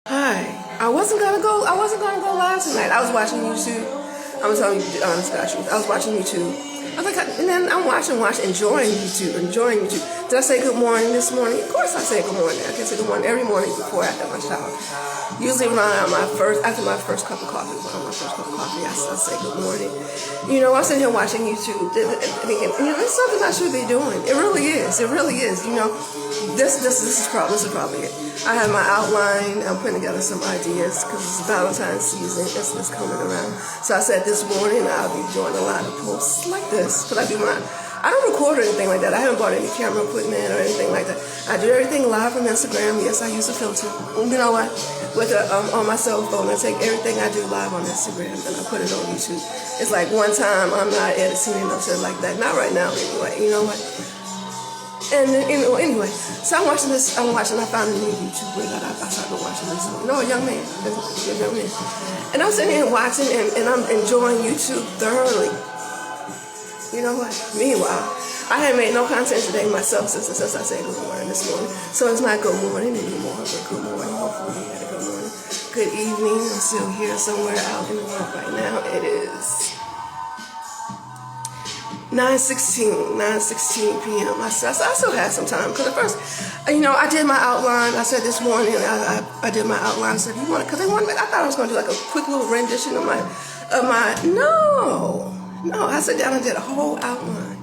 Hi. I wasn't gonna go live tonight. I was watching YouTube. I'm telling you the honest God truth. I was watching YouTube. I was like, and then I'm watching, enjoying YouTube. Did I say good morning this morning? Of course I say good morning. I can say good morning every morning before after my shower. Usually after my first cup of coffee, I say good morning. I'm sitting here watching YouTube, thinking, it's something I should be doing. It really is. This is probably it. I have my outline. I'm putting together some ideas because it's Valentine's season. It's coming around. So I said this morning I'll be doing a lot of posts like this. I don't record or anything like that. I haven't bought any camera equipment or anything like that. I do everything live from Instagram. Yes, I use a filter. You know what? On my cell phone, I take everything I do live on Instagram and I put it on YouTube. It's like one time I'm not editing or shit like that. Not right now anyway. You know what? And anyway, so I found a new YouTuber that I started watching this. A young man. And I'm sitting here watching and I'm enjoying YouTube thoroughly. You know what? Meanwhile, I haven't made no content today myself since I said good morning this morning. So it's not good morning anymore, but good morning. Hopefully you had a good morning. Good evening. I'm still here somewhere out in the world right now. It is 9:16 p.m. I still have some time because at first, I did my outline. I said this morning, I did my outline. I said, because I thought I was going to do like a quick little rendition of no. I sat down and did a whole outline.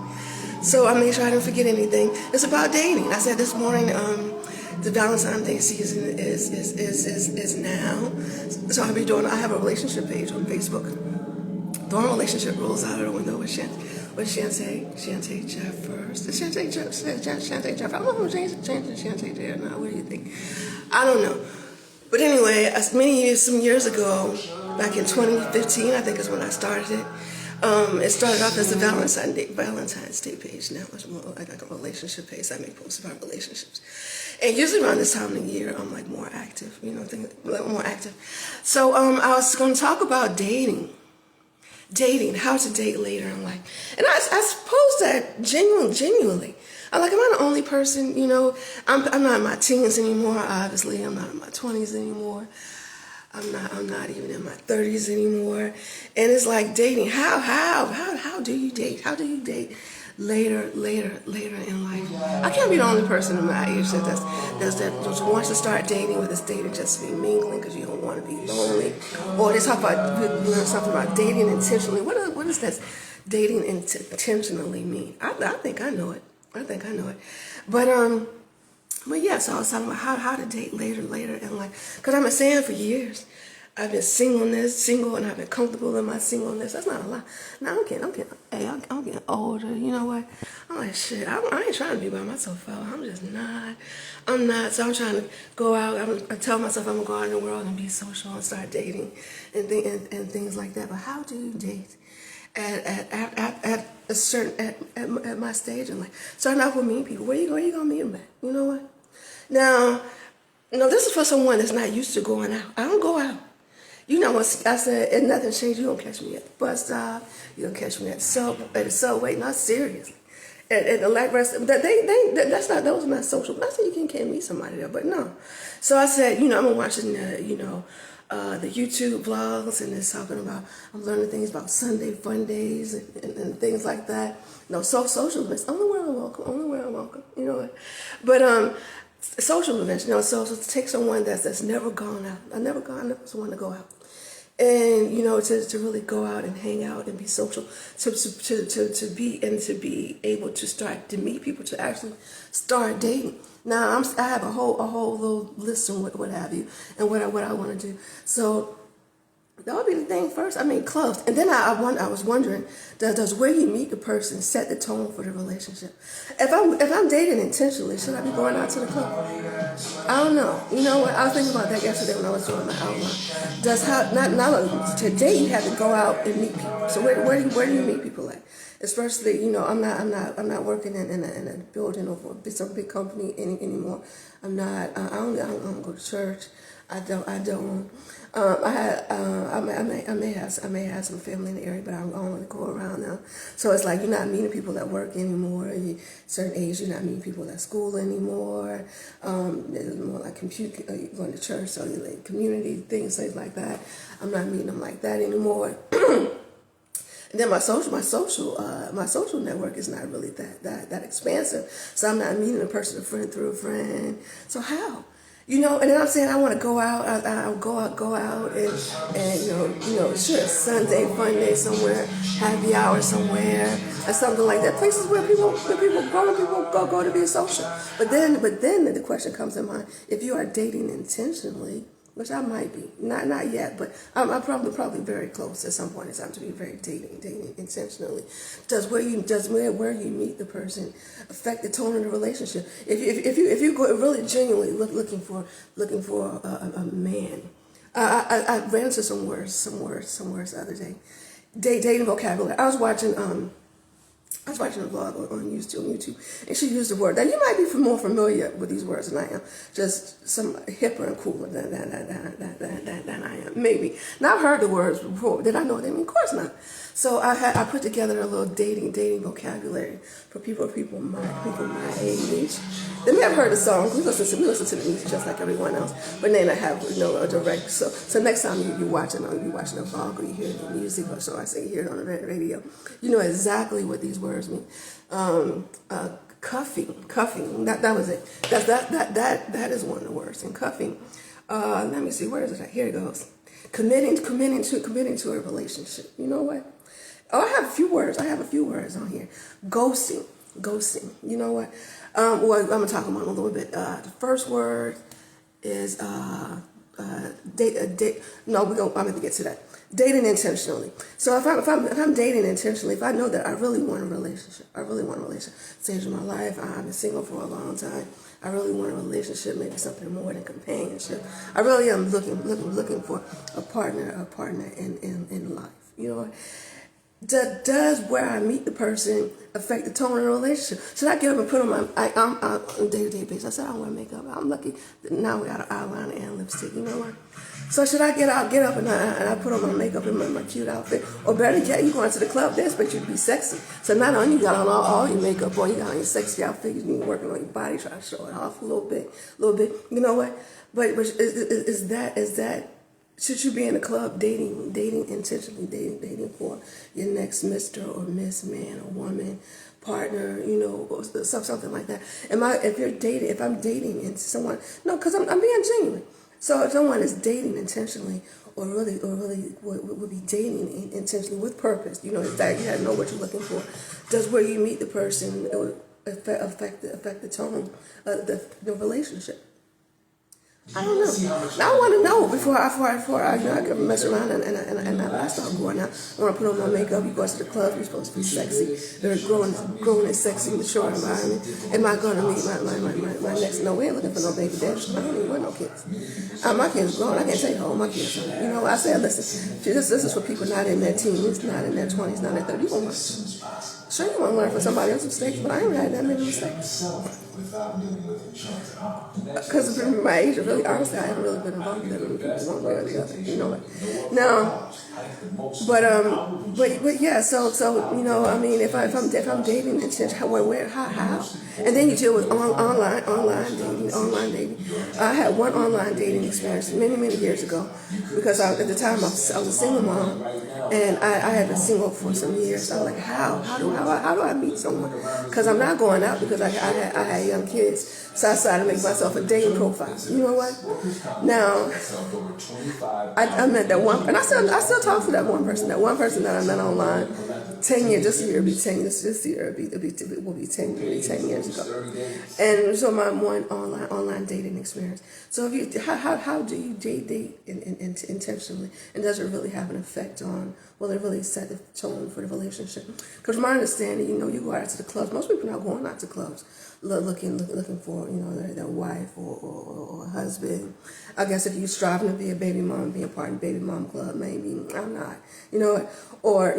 So I made sure I didn't forget anything. It's about dating. I said this morning, the Valentine's Day season is now. So I have a relationship page on Facebook. Throwing relationship rules out of the window with Shantae Jeffers. Shantae Jeffers. I don't know who changed Shantae there now. What do you think? I don't know. But anyway, some years ago, back in 2015, I think is when I started it. It started off as a Valentine's Day page. Now it's more like a relationship page. I make posts about relationships. And usually around this time of the year, I'm like more active, more active. So I was going to talk about dating, how to date later in life. And I suppose that genuinely, am I the only person, I'm not in my teens anymore, obviously. I'm not in my 20s anymore. I'm not even in my 30s anymore. And it's like dating. How do you date? How do you date later in life? I can't be the only person in my age that wants to start dating with this dating just to be mingling because you don't want to be lonely. Or they talk about, learn something about dating intentionally. What does that dating intentionally mean? I think I know it. But yeah, so I was talking about how to date later in life. Because I've been saying for years, I've been single and I've been comfortable in my singleness. That's not a lie. Now I'm getting older. You know what? I'm like, shit, I ain't trying to be by myself, fella. I'm just not. I'm not. So I'm trying to go out. I tell myself I'm going to go out in the world and be social and start dating and things like that. But how do you date? At my stage in life, starting off with meeting people. Where you gonna meet them at? You know what? Now, this is for someone that's not used to going out. I don't go out. What I said, and nothing changed. You don't catch me at the bus stop. You don't catch me at the subway. Not seriously. At the light rest, those are not social. Not saying you can't meet somebody there, but no. So I said, I'm watching the YouTube vlogs, and it's talking about, I'm learning things about Sunday fun days and things like that. Social events, only where I'm welcome, But social events, so to take someone that's never gone out, I never was one to go out. And, to really go out and hang out and be social, to be able to start to meet people, to actually start dating. Now I have a whole little list and what have you, and what I want to do. So that would be the thing first. Close. And then I was wondering, does where you meet the person set the tone for the relationship? If I'm dating intentionally, should I be going out to the club? I don't know. You know what? I was thinking about that yesterday when I was doing my outline. Not to date, you have to go out and meet people. So where do you meet people at? Especially, I'm not working in a building or for some big company anymore. I don't go to church. I don't. I may have some family in the area, but I don't really go around now. So it's like you're not meeting people at work anymore. You certain age, you're not meeting people at school anymore. It's more like going to church, so you like community things like that. I'm not meeting them like that anymore. And then my social network is not really that expansive. So I'm not meeting a person, a friend through a friend. So how? You know, and then I'm saying I want to go out. I'll go out, and sure, Sunday, fun day somewhere, happy hour somewhere, or something like that. Places where people go to be social. But then the question comes to mind: if you are dating intentionally, which I might be, not yet, but I'm probably very close at some point in time to be very dating intentionally. Does where you meet the person affect the tone of the relationship? If you go really genuinely looking for a man, I ran into some words the other day. Dating vocabulary. I was watching a vlog on YouTube, and she used the word. Now, you might be more familiar with these words than I am. Just some hipper and cooler than I am, maybe. Now, I've heard the words before. Did I know them? Of course not. So I put together a little dating vocabulary for people my age. They may have heard the song. We listen to the music just like everyone else, but then I have a direct. So next time you watching a vlog or you hear the music, or so I say you hear it on the radio, you know exactly what these words mean. Cuffing. That was it. That is one of the words. And cuffing. Let me see. Where is it? Here it goes. Committing to a relationship. You know what? Oh, I have a few words on here. Ghosting. You know what? Well, I'm gonna talk about it a little bit. The first word is date. No, I'm gonna get to that. Dating intentionally. So if I'm dating intentionally, if I know that I really want a relationship, stage of my life, I've been single for a long time. I really want a relationship, maybe something more than companionship. I really am looking for a partner in life. You know what? Does where I meet the person affect the tone of the relationship? Should I get up and put on I'm on day-to-day basis. I said I wear makeup. I'm lucky that now we got an eyeliner and lipstick. You know what? So should I get up and I put on my makeup and my cute outfit? Or better yet, you going to the club, they expect you to be sexy. So not only you got on all your makeup on, you got on your sexy outfit, you need working on your body, try to show it off a little bit. You know what? But is that should you be in a club dating intentionally, dating for your next Mr. or Miss man or woman, partner, or something like that? If I'm dating into someone, no, because I'm being genuine. So if someone is dating intentionally, or really would be dating intentionally with purpose, that you have to know what you're looking for. Does where you meet the person affect the tone of the relationship? I don't know. Now I want to know before I mess around and I start going out. I want to put on my makeup. You go to the club. You're supposed to be sexy. They're growing and sexy, mature environment. Am I going to meet my next? No, we ain't looking for no baby daddy. I don't even want no kids. My kids grown. I can't tell you how old my kids are. You know, I said, listen, this is for people not in their teens, not in their 20s, not in their 30s. You want to sure you want to learn from somebody else's mistakes, but I ain't had that many mistakes. Because of my age, really, honestly, I haven't really been involved in that one way or the other. You know what? Now, but yeah. So I mean, if I'm dating, it's how? And then you deal with online dating. I had one online dating experience many years ago because at the time I was a single mom, and I had been single for some years. I was like, how do I meet someone? Because I'm not going out because I had young kids. So I decided to make myself a dating profile. You know what? Now, I met that one, and I still talk to that one person. That one person that I met online 10 years. This year will be 10. This year will be 10 years ago. And so my one online dating experience. So how do you date intentionally, and does it really have an effect on? Will it really set the tone for the relationship? Because from my understanding, you go out to the clubs. Most people are not going out to clubs looking for their wife or husband. I guess if you're striving to be a baby mom, be a part of the baby mom club, maybe I'm not. Or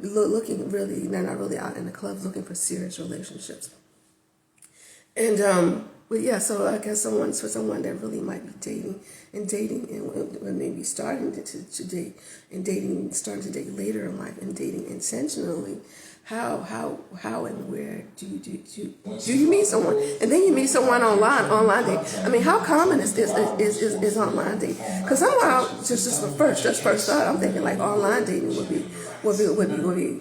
looking really, they're not really out in the clubs looking for serious relationships. And but yeah, so I guess for someone that really might be dating and dating, and maybe starting to date, and dating, starting to date later in life, and dating intentionally. How and where do you meet someone, and then you meet someone online date? I mean, how common is online dating? Because somehow, just first thought, I'm thinking like online dating would be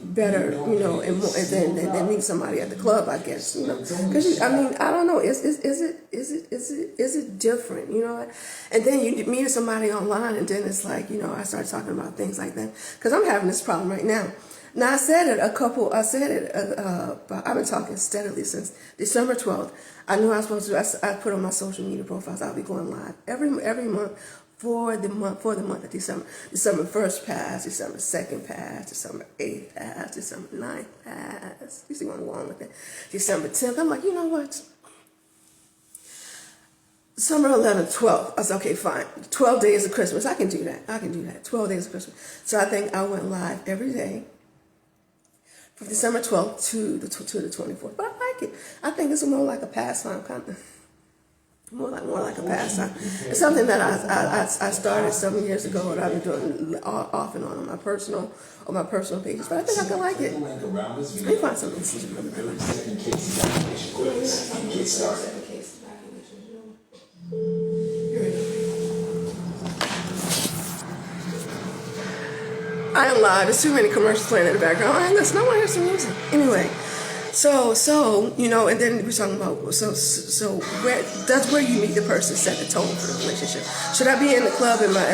better, you know, and more, and then meet somebody at the club, I guess, you know. Because I mean, I don't know, is it different, you know? And then you meet somebody online, and then it's like, you know, I start talking about things like that, because I'm having this problem right now. Now, I've been talking steadily since December 12th. I knew I was supposed to, I put on my social media profiles, I'll be going live every month for the month of December. December 1st passed, December 2nd passed, December 8th passed, December 9th passed. You see where I'm going with it. December 10th, I'm like, you know what? December 11th, 12th. I said, okay, fine. 12 days of Christmas. I can do that. 12 days of Christmas. So I think I went live every day from December 12th to the 24th. But I like it. I think it's more like a pastime, kind of. More like a pastime. It's something that I started 7 years ago, and I've been doing off and on my personal pages. But I think I can like it. Let me find something to get started. I am live. There's too many commercials playing in the background. Hey, listen, I want to hear some music. Anyway, so you know, and then we're talking about so where you meet the person set the tone for the relationship. Should I be in the club in my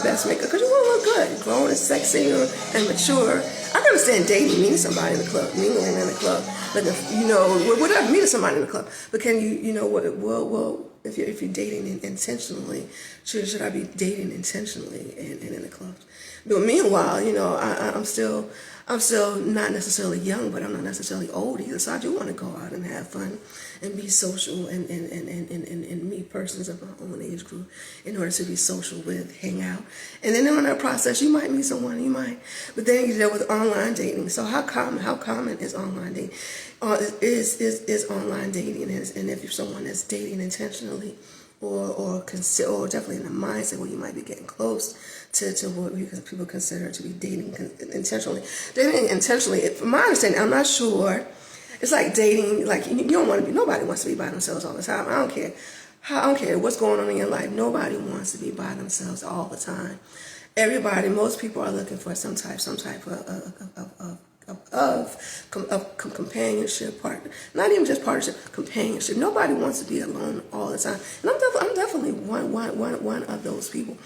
best makeup? Because you want to look good, grown and sexy and mature. I can understand dating, meeting somebody in the club, mingling in the club. Like, you know, whatever, meeting somebody in the club. But can you know, well, if you're dating intentionally, should I be dating intentionally and in the club? But meanwhile, you know, I'm still not necessarily young, but I'm not necessarily old either. So I do want to go out and have fun and be social and meet persons of my own age group in order to be social with, hang out. And then in that process, you might meet someone, but then you deal with online dating. So how common is online dating? Is online dating, and if someone is dating intentionally, or definitely in the mindset where you might be getting close to what people consider to be dating intentionally. Dating intentionally, from my understanding, I'm not sure. It's like dating, like you don't want to be. Nobody wants to be by themselves all the time. I don't care what's going on in your life. Nobody wants to be by themselves all the time. Most people are looking for some type of companionship, partner. Not even just partnership, companionship. Nobody wants to be alone all the time, and I'm definitely one of those people.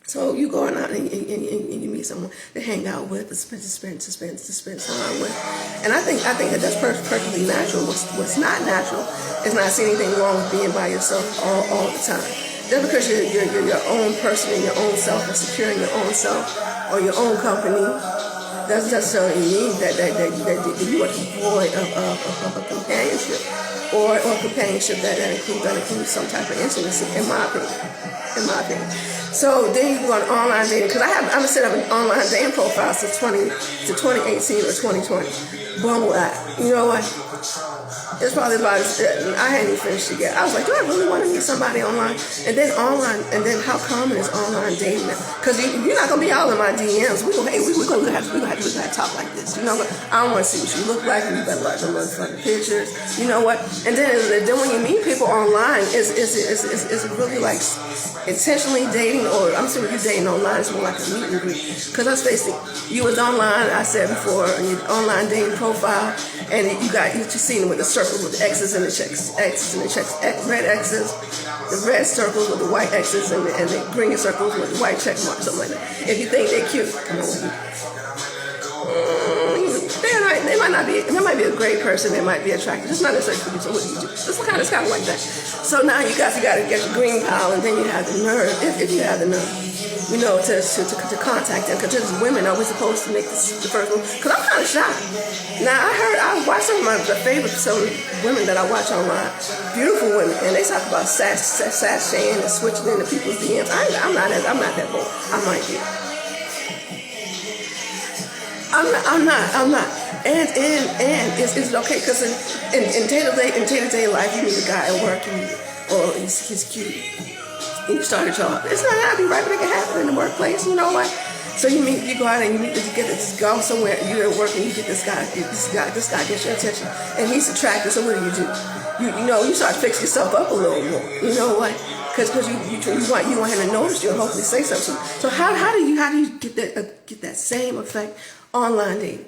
So you go out and you meet someone to hang out with, to spend time with, and I think that that's perfectly natural. What's not natural is not seeing anything wrong with being by yourself all the time. Just because you're your own person and your own self, or securing your own self or your own company, doesn't necessarily mean that you are devoid of a companionship or companionship that includes some type of intimacy, in my opinion. So then you go on online dating, because I'm set up an online dating profile since 2018 or 2020. Bumble app. You know what? It's probably about, I hadn't even finished it yet. I was like, do I really want to meet somebody online? And then how common is online dating now? Because you're not going to be all in my DMs. We're going to have to talk like this. You know what? I don't want to see what you look like, and you better like them motherfucking pictures. You know what? And then when you meet people online, is really like intentionally dating, or I'm assuming you're dating online, it's more like a meet and greet. Because let's face it, you was online, I said before, on your online dating profile, and you seen with the circles with the X's and the checks, red X's, the red circles with the white X's, and the green circles with the white check marks, something like that. If you think they're cute, come on with me. They might not be. They might be a great person. They might be attractive. It's not necessarily for you. So what do you do? It's kind of like that. So now you got to get your green pile, and then you have the nerve, if you have the nerve, you know, to contact them. Because as women, are we supposed to make the first move? Because I'm kind of shy. Now I watch some women that I watch online, beautiful women, and they talk about sashaying and switching into people's DMs. I'm not that bold. I might be. I'm not. And it's okay, because in day-to-day life, you meet a guy at work, or he's cute. And you start a job. It's not gotta be right, but it can happen in the workplace. You know what? So you go out and you get this, go somewhere. You're at work and you get this guy. This guy gets your attention, and he's attracted. So what do? You start to fix yourself up a little more. You know what? Because you want him to notice you and hopefully say something. So how do you get that same effect online dating?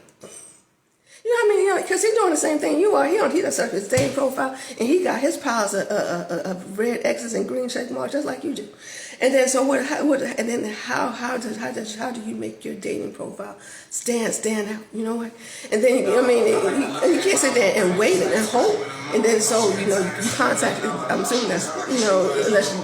You know what I mean? Because he's doing the same thing you are. He does his dating profile, and he got his piles of red X's and green check marks just like you do. And then how do you make your dating profile stand out? You know what? And then you can't sit there and wait and hope. And then you contact. I'm assuming that's unless you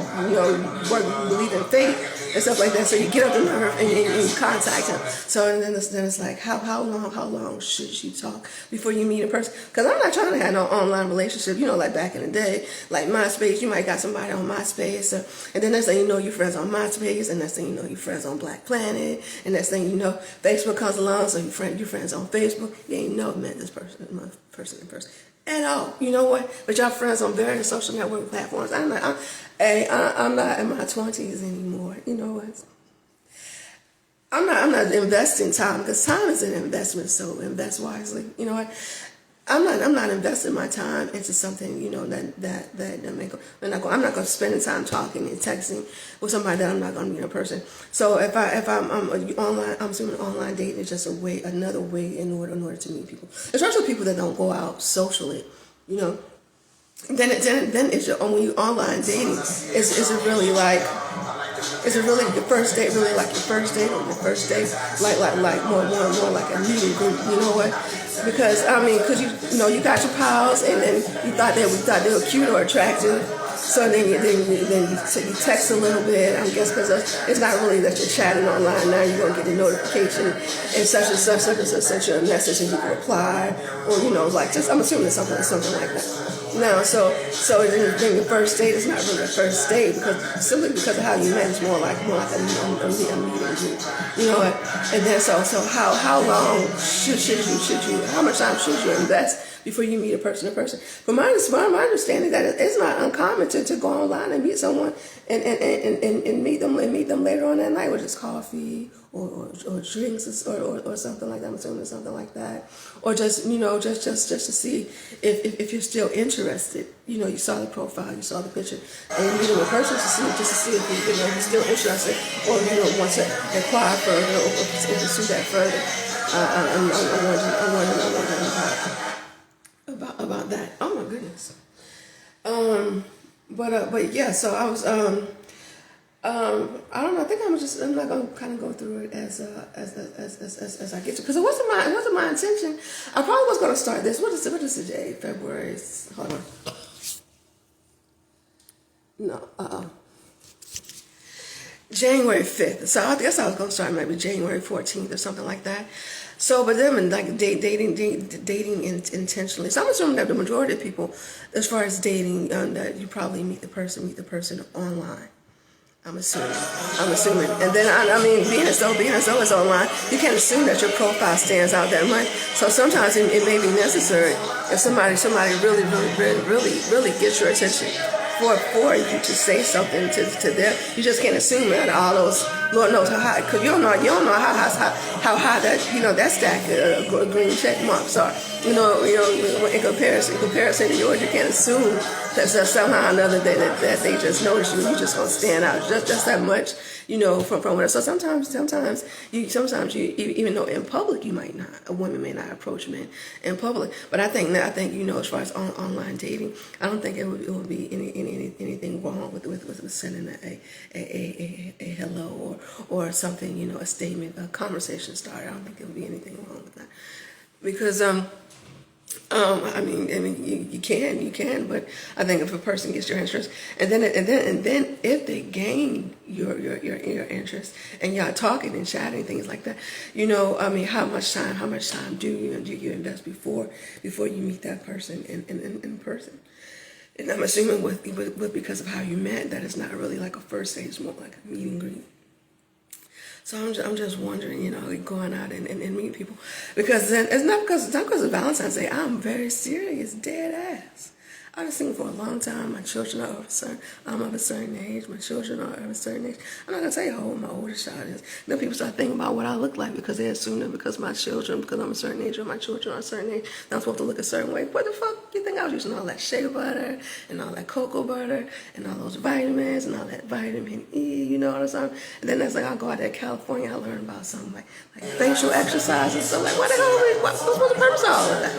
believe in fate and stuff like that. So you get up the nerve and you contact him. So and then it's like how long should you talk before you meet a person? Because I'm not trying to have no online relationship. Like back in the day, like MySpace, you might got somebody on MySpace, and then next thing you know, you're friends on MySpace, and next thing you know, you're friends on Black Planet, and next thing you know, Facebook comes along, so you're friends on Facebook. You ain't never met this person in person at all. You know what? But y'all friends on various social network platforms. I'm not in my 20s anymore. You know what? I'm not investing time, because time is an investment. So invest wisely. You know what? I'm not investing my time into something that make. I'm not going to spend the time talking and texting with somebody that I'm not going to meet in person. So if I'm online, I'm assuming online dating is just another way in order to meet people, especially people that don't go out socially. Then it's when you online dating, is it really like? Is it really your first date? Really like your first date, or your first date like more like a meet and greet? You know what? Because because you got your pals, and then you thought they were cute or attractive. So then you text a little bit. I guess because it's not really that you're chatting online. Now you're gonna get a notification and such and such sent you a message and you can reply, or I'm assuming it's something like that. No, so then your first date is not really a first date simply because of how you met. It's more like a meet and greet. You know what? And then so how long should you how much time should you invest before you meet a person in person? From my understanding, that it's not uncommon to go online and meet someone and meet them later on that night, with just coffee or drinks or something like that. I'm assuming something like that, or just to see if you're still interested. You saw the profile, you saw the picture, and you meet them in person to see if you're still interested, or want to inquire further or pursue that further. I'm wondering about that. Oh my goodness. But yeah. So I was I don't know. I think I'm not gonna kind of go through it as I get to, because it wasn't my intention. I probably was gonna start this. What is the day? February. Hold on. No. January 5th. So I guess I was gonna start maybe January 14th or something like that. So, but then like dating intentionally. So I'm assuming that the majority of people, as far as dating, that you probably meet the person online. I'm assuming. And then, being as though it's online, you can't assume that your profile stands out that much. So sometimes it may be necessary if somebody really gets your attention for you to say something to them. You just can't assume that all those, Lord knows how high, because you don't know how high that that stack of green check marks are. In comparison to yours, you can't assume that somehow or another that they just notice you. You just gonna stand out just that much. From whatever. So sometimes you even though in public a woman may not approach men in public. But I think as far as online dating, I don't think it would be anything wrong with sending a hello or something, a statement, a conversation starter. I don't think there would be anything wrong with that, because you can, but I think if a person gets your interest, and then if they gain your interest, and y'all talking and chatting, things like that, how much time do you invest before you meet that person in person? And I'm assuming with because of how you met, that it's not really like a first date; it's more like a meet and greet. So I'm just wondering, going out and meeting people, because then it's not because of Valentine's Day. I'm very serious, dead ass. I've been singing for a long time. My children are I'm of a certain age. My children are of a certain age. I'm not gonna tell you how old my oldest child is. Then people start thinking about what I look like because they assume that because my children, because I'm a certain age, or my children are a certain age, that I'm supposed to look a certain way. What the fuck you think I was using all that shea butter and all that cocoa butter and all those vitamins and all that vitamin E, you know what I'm saying? And then that's like I'll go out there to California, I learn about something like facial exercise and stuff. Like what the hell? What's the purpose of all of that?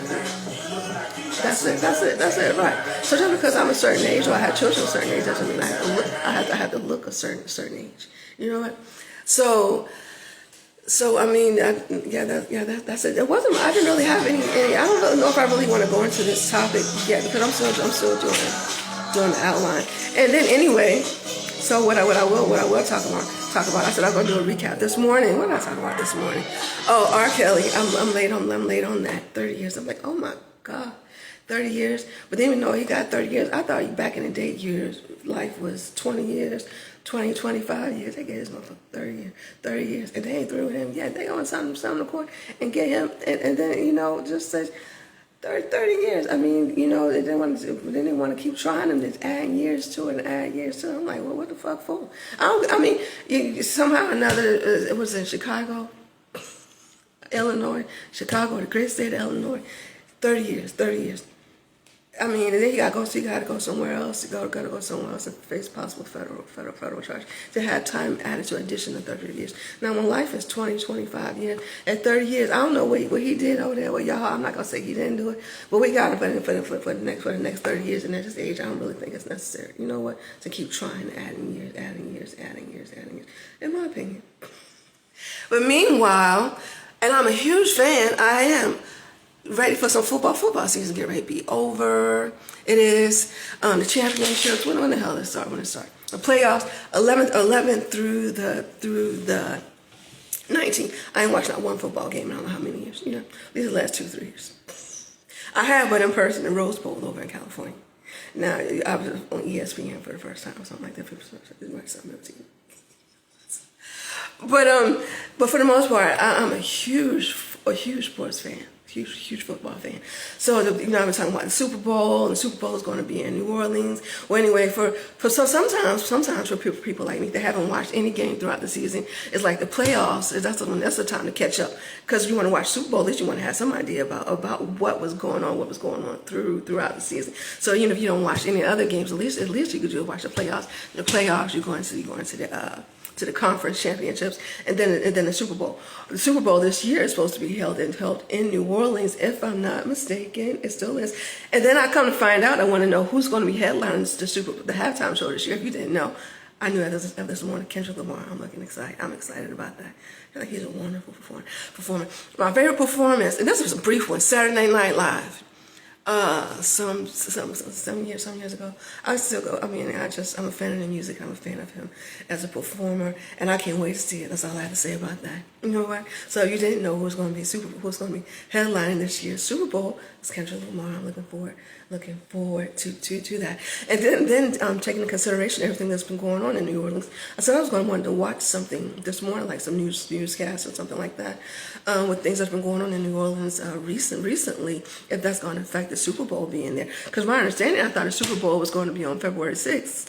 That's it, right. So just because I'm a certain age or I have children a certain age doesn't mean I have to look a certain age. You know what? So I mean, that's it. It wasn't. I didn't really have any. I don't really know if I really want to go into this topic yet because I'm still doing the outline. And then anyway, so what I will talk about. I said I'm gonna do a recap this morning. What did I talk about this morning? Oh, R. Kelly. I'm late on that. 30 years. I'm like, oh my God. 30 years, but then even though he got 30 years, I thought back in the day life was 20 years, 25 years. They gave this motherfucker 30 years, and they ain't through with him yet. They gonna sign him to court and get him, and then, you know, just says 30 years. I mean, you know, they want to keep trying him, just adding years to it and add years to it. I'm like, well, what the fuck for? Somehow or another, it was in Chicago, Illinois, the great state of Illinois. 30 years. I mean, and then you gotta go somewhere else. Gotta go somewhere else and face possible federal charge. To have time added to addition to 30 years. Now, when life is 25 years, at 30 years, I don't know what he did over there with y'all. I'm not gonna say he didn't do it, but we got to put in for the next 30 years. And at this age, I don't really think it's necessary. You know what? To keep trying, adding years, in my opinion. But meanwhile, and I'm a huge fan. I am ready for some football. Football season get ready to be over. It is the championships. When the hell does it start? When it start? The playoffs, 11th through the 19th. I ain't watched not one football game in I don't know how many years. You know, these are the last 2-3 years. I have, but in person, the Rose Bowl over in California. Now I was on ESPN for the first time or something like that. But for the most part, I'm a huge sports fan. Huge football fan. So, I've been talking about the Super Bowl, and the Super Bowl is going to be in New Orleans. Well, anyway, sometimes for people like me that haven't watched any game throughout the season, it's like the playoffs. That's the time to catch up because you want to watch Super Bowl. At least you want to have some idea about what was going on throughout the season. So, if you don't watch any other games, at least you could just watch the playoffs. The playoffs, you're going to the conference championships, and then the Super Bowl. The Super Bowl this year is supposed to be held in New Orleans, if I'm not mistaken. It still is. And then I come to find out, I want to know who's going to be headlining the halftime show this year. If you didn't know, I knew this morning. Kendrick Lamar. I'm excited about that. I think he's a wonderful performer. My favorite performance, and this was a brief one, Saturday Night Live. Some years ago. I still go. I'm a fan of the music. I'm a fan of him as a performer, and I can't wait to see it. That's all I have to say about that. You know what? So if you didn't know who's going to be headlining this year's Super Bowl, it's Kendrick Lamar. I'm looking forward to that. And then taking into consideration everything that's been going on in New Orleans, I said I was going to want to watch something this morning, like some newscast or something like that, with things that's been going on in New Orleans recently, if that's going to affect the Super Bowl being there. Because my understanding, I thought the Super Bowl was going to be on February 6th.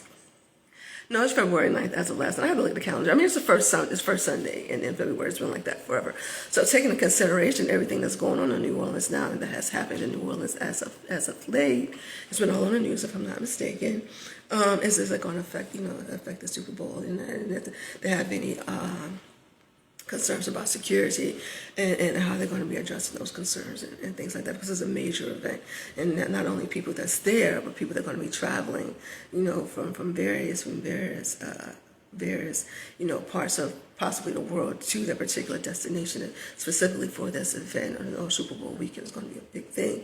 No, it's February 9th as of last night. I have to look at the calendar. It's the first Sunday in February. It's been like that forever. So taking into consideration everything that's going on in New Orleans now and that has happened in New Orleans as of late, it's been all on the news if I'm not mistaken. Is it going to affect the Super Bowl? And if they have any concerns about security and how they're going to be addressing those concerns and things like that, because it's a major event, and not only people that's there, but people that are going to be traveling, from various parts of possibly the world to that particular destination, and specifically for this event. Super Bowl weekend is going to be a big thing,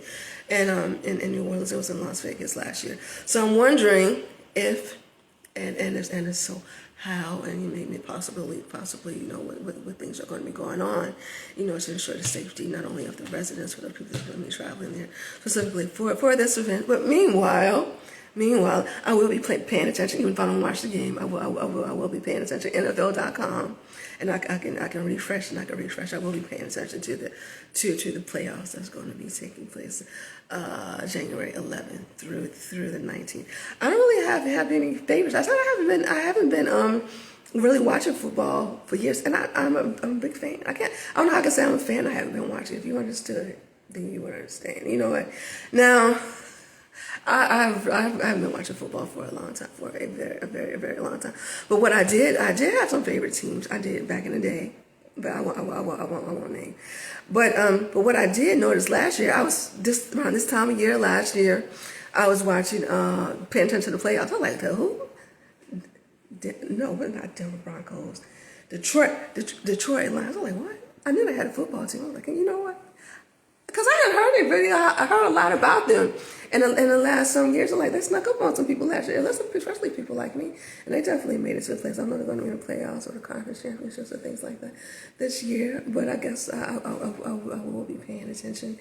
and in New Orleans, it was in Las Vegas last year. So I'm wondering if if so, how, and maybe possibly, what things are going to be going on, to ensure the safety not only of the residents, but of the people that are going to be traveling there specifically for this event. But meanwhile, Meanwhile, I will be paying attention, even if I don't watch the game. I will be paying attention. NFL.com, and I can refresh, and I can refresh. I will be paying attention to the playoffs that's going to be taking place January 11th through the 19th. I don't really have any favorites. I said I haven't been really watching football for years, and I'm a big fan. I don't know how I can say I'm a fan. I haven't been watching. If you understood, then you would understand. You know what? Now, I haven't been watching football for a long time, for a very long time. But what I did have some favorite teams. I did back in the day, but I won't name. But what I did notice last year, I was around this time of year last year, I was watching, paying attention to the playoffs. I was like, who? No, but not Denver Broncos. Detroit Lions. I was like, what? I knew they had a football team. I was like, you know what? Because I hadn't heard it really. I heard a lot about them in the last some years. I'm like, they snuck up on some people last year, especially people like me. And they definitely made it to the place. I'm not going to be in the playoffs or the conference championships or things like that this year. But I guess I will be paying attention.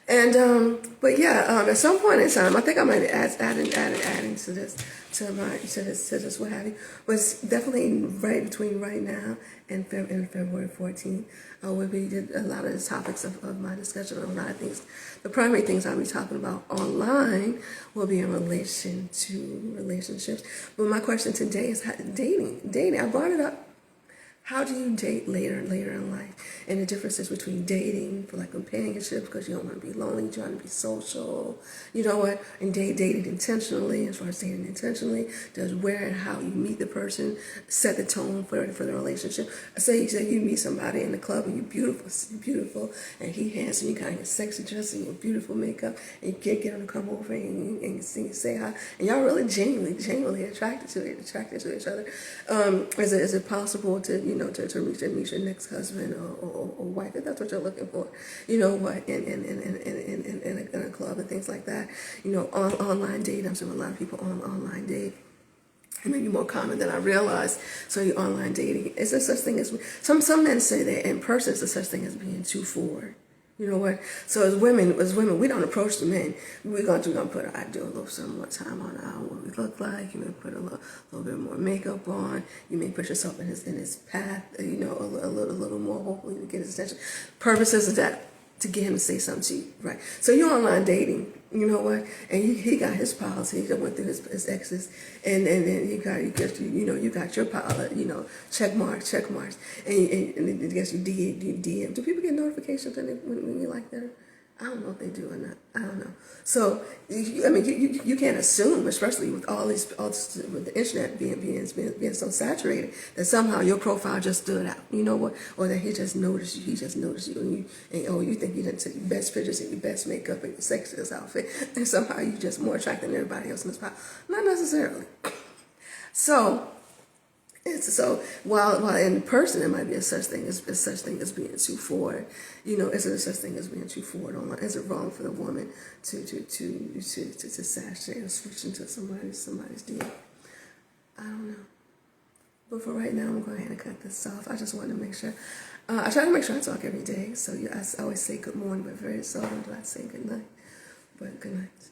And but yeah, at some point in time, I think I might be adding to this. To this, what have you, was definitely right between right now and February 14th. Will be a lot of the topics of my discussion. A lot of things. The primary things I'll be talking about online will be in relation to relationships. But my question today is dating. I brought it up. How do you date later in life? And the differences between dating for like companionship, because you don't want to be lonely, you're trying to be social, you know what? And dating intentionally, as far as dating intentionally, does where and how you meet the person set the tone for the relationship. Say you meet somebody in the club and you're beautiful, and he handsome, you got your sexy dress and your beautiful makeup, and you can't get him to come over and you say hi, and y'all really genuinely attracted to each other. Is it possible to to meet your next husband or wife, if that's what you're looking for, what, in a club and things like that. Online dating. I'm seeing a lot of people online date. It may be more common than I realized. So you online dating. Is there such thing as some men say that in person is there such thing as being too forward. You know what? So as women, we don't approach the men. We're gonna do a little some more time on what we look like. You may put a little bit more makeup on. You may put yourself in his path. A little more, hopefully to get his attention. Purposes of that to get him to say something to you, right? So you're online dating. You know what? And he got his policy. He went through his exes, and then you got your pile, check marks, and I guess you DM. Do people get notifications when you like their? I don't know if they do or not. I don't know. So you can't assume, especially with all this with the internet being so saturated, that somehow your profile just stood out. You know what? Or that he just noticed you. He just noticed you, and you think you didn't take your best pictures and your best makeup and your sexiest outfit, and somehow you just more attractive than everybody else in this pile. Not necessarily. So while in person there might be a such thing as being too forward, is there such thing as being too forward online? Is it wrong for the woman to sashay or switch into somebody's deal? I don't know. But for right now, I'm going ahead and cut this off. I just wanted to make sure. I try to make sure I talk every day. So I always say good morning, but very seldom do I say good night. But good night.